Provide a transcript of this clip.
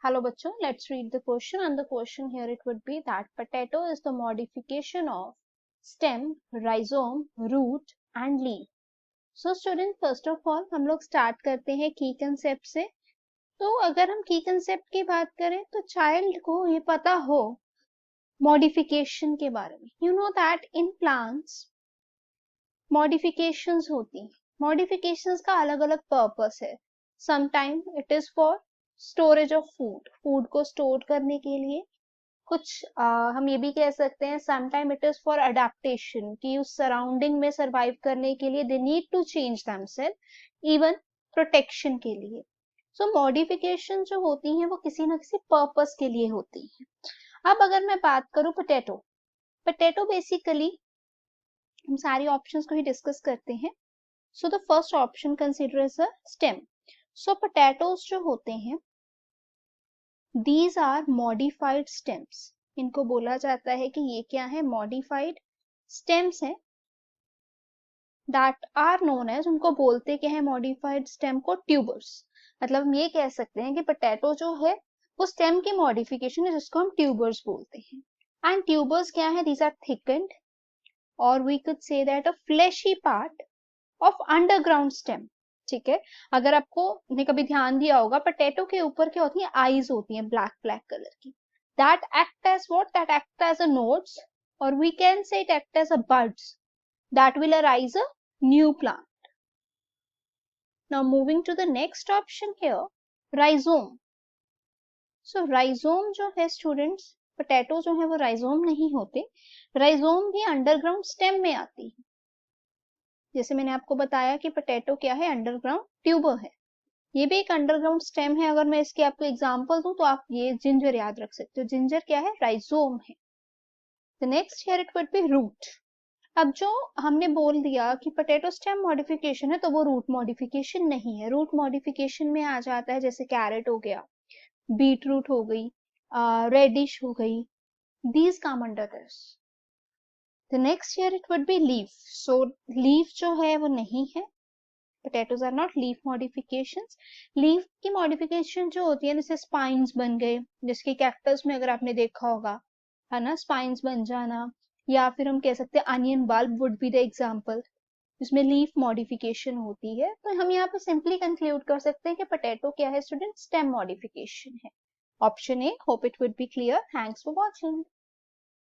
Hello बच्चों, let's read the question and the question here it would be that potato is the modification of stem, rhizome, root and leaf. So student first of all हम लोग start करते हैं की concept से. तो अगर हम की concept की बात करें तो child को ये पता हो modification के बारे में. You know that in plants modifications होती हैं. Modifications का अलग अलग purpose है. Sometimes it is for storage of food को स्टोर करने के लिए. कुछ हम ये भी कह सकते हैं sometime it is for adaptation कि उस सराउंडिंग में सरवाइव करने के लिए they need to change themselves, even protection के लिए. सो मॉडिफिकेशन जो होती हैं वो किसी ना किसी पर्पस के लिए होती हैं. अब अगर मैं बात करूं पोटैटो बेसिकली हम सारी ऑप्शंस को ही डिस्कस करते हैं. So the first option consider is a stem. So potatoes जो होते हैं These are modified stems. इनको बोला जाता है कि ये क्या है, modified stems है. That are known as, उनको बोलते क्या है modified stem को, tubers. मतलब हम ये कह सकते हैं कि potato जो है वो stem की modification है जिसको हम tubers बोलते हैं. And tubers क्या है, these are thickened or we could say that a fleshy part of underground stem. ठीक है. अगर आपको ने कभी ध्यान दिया होगा पोटैटो के ऊपर क्या होती है, आईज होती है ब्लैक कलर की. That act as what, that act as a nodes और we can say it act as a buds that will arise a new plant. Now moving to the next option here, rhizome. So rhizome जो है students, potato जो है वो rhizome नहीं होते. Rhizome भी underground stem में आती है. जैसे मैंने आपको बताया कि पोटैटो क्या है, अंडरग्राउंड ट्यूबर है. ये भी एक अंडरग्राउंड स्टेम है. अगर मैं इसके आपको एग्जांपल दूं तो आप ये जिंजर याद रख सकते हो. जिंजर क्या है, राइजोम है. The next here it would be root. अब जो हमने बोल दिया कि पोटैटो स्टेम मॉडिफिकेशन है तो वो रूट मॉडिफिकेशन नहीं है. रूट मॉडिफिकेशन में आ जाता है जैसे कैरेट हो गया, बीट रूट हो गई, रेडिश हो गई. These come under this. The next here it would B leaf. So leaf जो है वो नहीं है. Potatoes are not leaf modifications. Leaf की मॉडिफिकेशन जो होती है जैसे स्पाइन्स बन गए, जिसके कैक्टस में अगर आपने देखा होगा है ना, स्पाइन्स बन जाना, या फिर हम कह सकते हैं onion bulb would be the example जिसमें लीफ मॉडिफिकेशन होती है. तो हम यहाँ पे सिंपली कंक्लूड कर सकते हैं कि पोटैटो क्या है स्टूडेंट, स्टेम मॉडिफिकेशन है. Option A. Hope it would B clear. Thanks for watching.